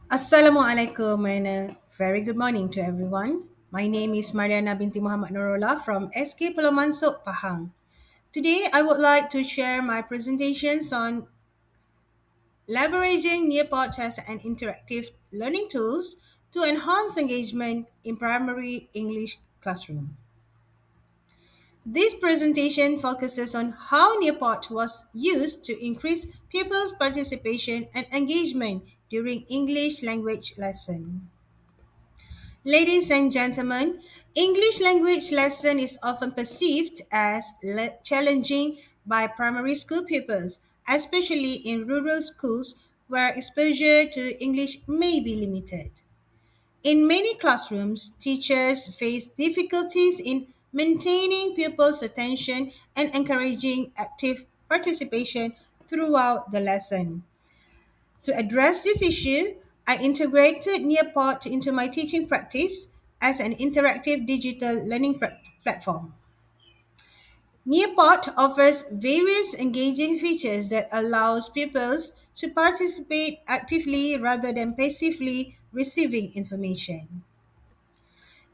Assalamualaikum and a very good morning to everyone. My name is Marliana Binti Mohamad Rollah from SK Pulau Mansuk, Pahang. Today, I would like to share my presentations on leveraging Nearpod as an interactive learning tools to enhance engagement in primary English classroom. This presentation focuses on how Nearpod was used to increase pupils' participation and engagement during English language lesson. Ladies and gentlemen, English language lesson is often perceived as challenging by primary school pupils, especially in rural schools where exposure to English may be limited. In many classrooms, teachers face difficulties in maintaining pupils' attention and encouraging active participation throughout the lesson. To address this issue, I integrated Nearpod into my teaching practice as an interactive digital learning platform. Nearpod offers various engaging features that allows pupils to participate actively rather than passively receiving information.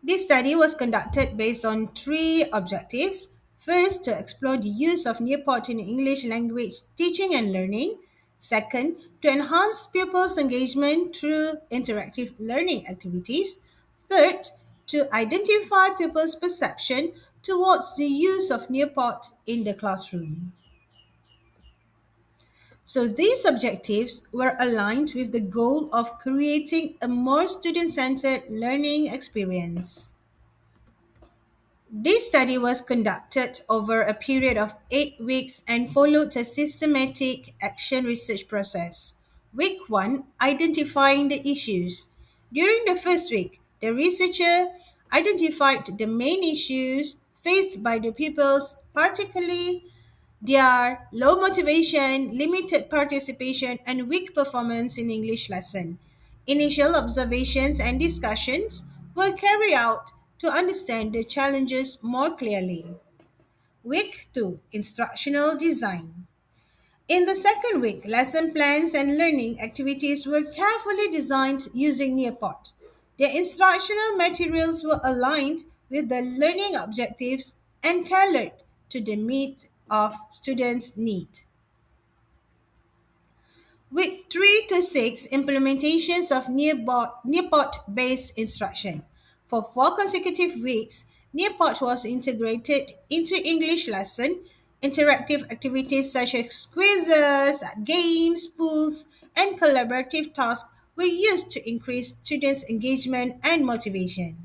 This study was conducted based on three objectives. First, to explore the use of Nearpod in English language teaching and learning. Second, to enhance pupils' engagement through interactive learning activities. Third, to identify pupils' perception towards the use of Nearpod in the classroom. So these objectives were aligned with the goal of creating a more student-centered learning experience. This study was conducted over a period of 8 weeks and followed a systematic action research process. Week 1, identifying the issues. During the first week, the researcher identified the main issues faced by the pupils, particularly their low motivation, limited participation, and weak performance in English lesson. Initial observations and discussions were carried out to understand the challenges more clearly. Week 2, Instructional Design. In the second week, lesson plans and learning activities were carefully designed using Nearpod. The instructional materials were aligned with the learning objectives and tailored to the meet of students' need. Week 3 to 6, implementations of Nearpod based instruction. For 4 consecutive weeks, Nearpod was integrated into English lesson. Interactive activities such as quizzes, games, pools, and collaborative tasks were used to increase students' engagement and motivation.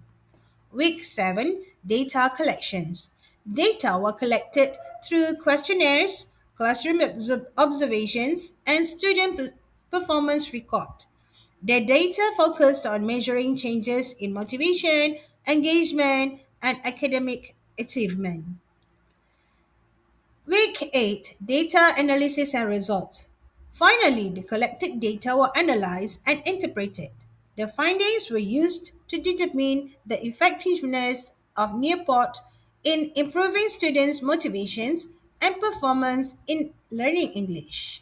Week 7, Data Collections. Data were collected through questionnaires, classroom observations, and student performance record. The data focused on measuring changes in motivation, engagement, and academic achievement. Week 8, Data Analysis and Results. Finally, the collected data were analyzed and interpreted. The findings were used to determine the effectiveness of Nearpod in improving students' motivations and performance in learning English.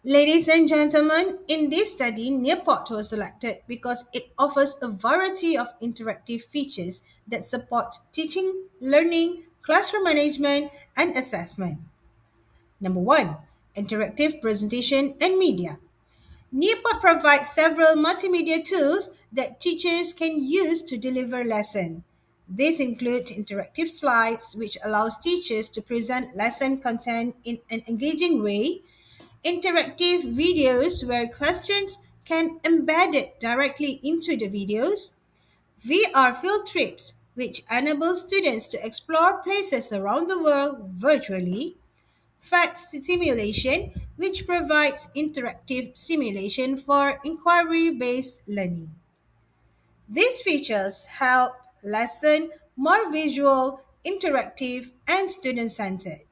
Ladies and gentlemen, in this study, Nearpod was selected because it offers a variety of interactive features that support teaching, learning, classroom management, and assessment. Number 1, interactive presentation and media. Nearpod provides several multimedia tools that teachers can use to deliver lesson. These include interactive slides, which allows teachers to present lesson content in an engaging way, interactive videos where questions can embed it directly into the videos, VR field trips, which enable students to explore places around the world virtually, fact simulation, which provides interactive simulation for inquiry-based learning. These features help lesson more visual, interactive, and student-centered.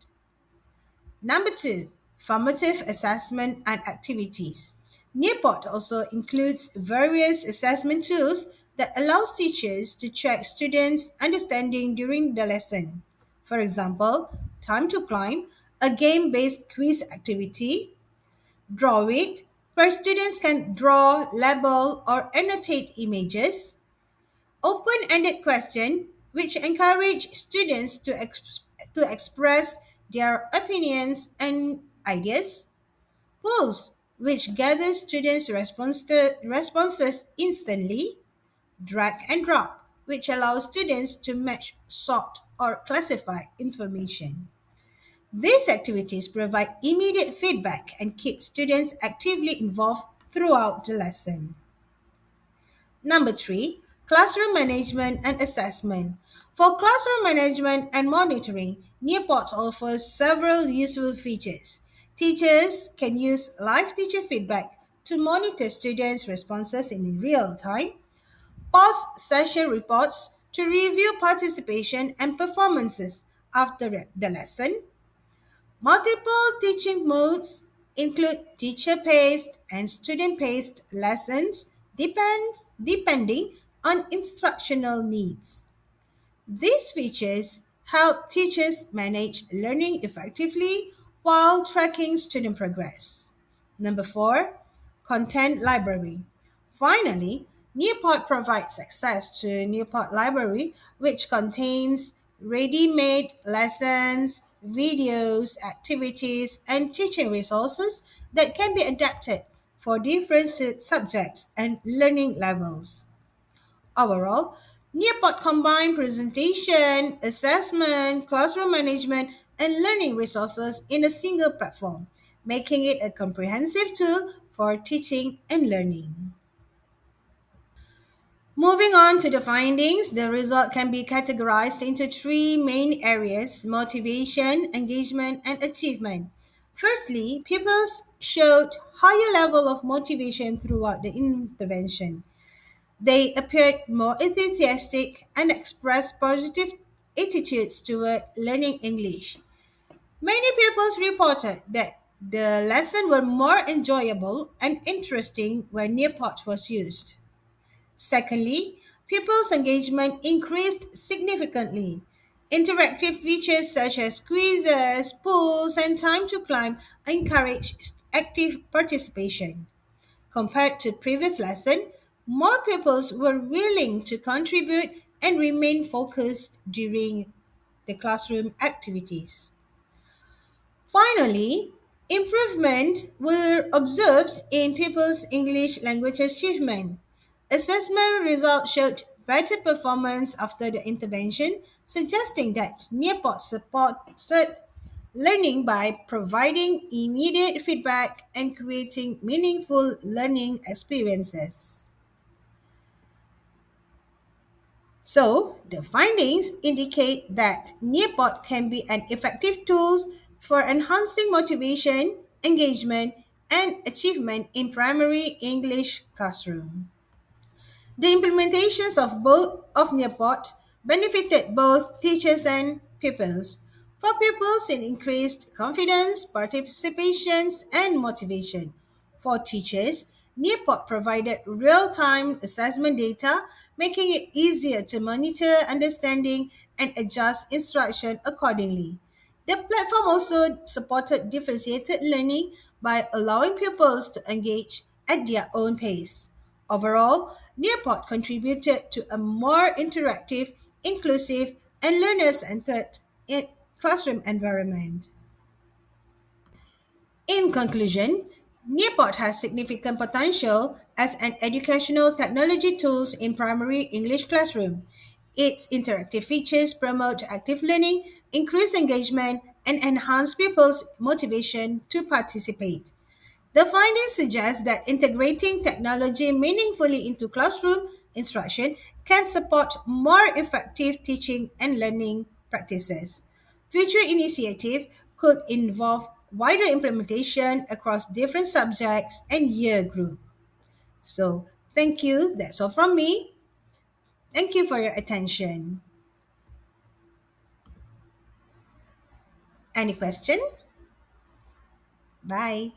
Number 2, formative assessment and activities. Nearpod also includes various assessment tools that allows teachers to check students' understanding during the lesson. For example, Time to Climb, a game-based quiz activity, Draw It, where students can draw, label, or annotate images. Open-ended question, which encourage students to express their opinions and ideas. Polls, which gather students' responses instantly. Drag and drop, which allows students to match, sort, or classify information. These activities provide immediate feedback and keep students actively involved throughout the lesson. Number three, classroom management and assessment. For classroom management and monitoring, Nearport offers several useful features. Teachers can use live teacher feedback to monitor students' responses in real time, pause session reports to review participation and performances after the lesson. Multiple teaching modes include teacher-paced and student-paced lessons depending on instructional needs. These features help teachers manage learning effectively while tracking student progress. Number four, content library. Finally, Newport provides access to Newport Library, which contains ready-made lessons, videos, activities, and teaching resources that can be adapted for different subjects and learning levels. Overall, Nearpod combine presentation, assessment, classroom management, and learning resources in a single platform, making it a comprehensive tool for teaching and learning. Moving on to the findings, the result can be categorized into three main areas: motivation, engagement, and achievement. Firstly, pupils showed higher level of motivation throughout the intervention. They appeared more enthusiastic and expressed positive attitudes toward learning English. Many pupils reported that the lesson were more enjoyable and interesting when Nearpod was used. Secondly, pupils' engagement increased significantly. Interactive features such as quizzes, polls, and time to climb encouraged active participation. Compared to previous lesson, more pupils were willing to contribute and remain focused during the classroom activities. Finally, improvement were observed in pupils' English language achievement. Assessment results showed better performance after the intervention, suggesting that Nearpod supported learning by providing immediate feedback and creating meaningful learning experiences. So, the findings indicate that Nearpod can be an effective tool for enhancing motivation, engagement, and achievement in primary English classroom. The implementations of Nearpod benefited both teachers and pupils. For pupils, it increased confidence, participations, and motivation. For teachers, Nearpod provided real-time assessment data, making it easier to monitor understanding and adjust instruction accordingly. The platform also supported differentiated learning by allowing pupils to engage at their own pace. Overall, Nearpod contributed to a more interactive, inclusive, and learner-centered classroom environment. In conclusion, Nearpod has significant potential as an educational technology tool in primary English classroom. Its interactive features promote active learning, increase engagement, and enhance pupils' motivation to participate. The findings suggest that integrating technology meaningfully into classroom instruction can support more effective teaching and learning practices. Future initiatives could involve wider implementation across different subjects and year group. So, thank you. That's all from me. Thank you for your attention. Any question? Bye.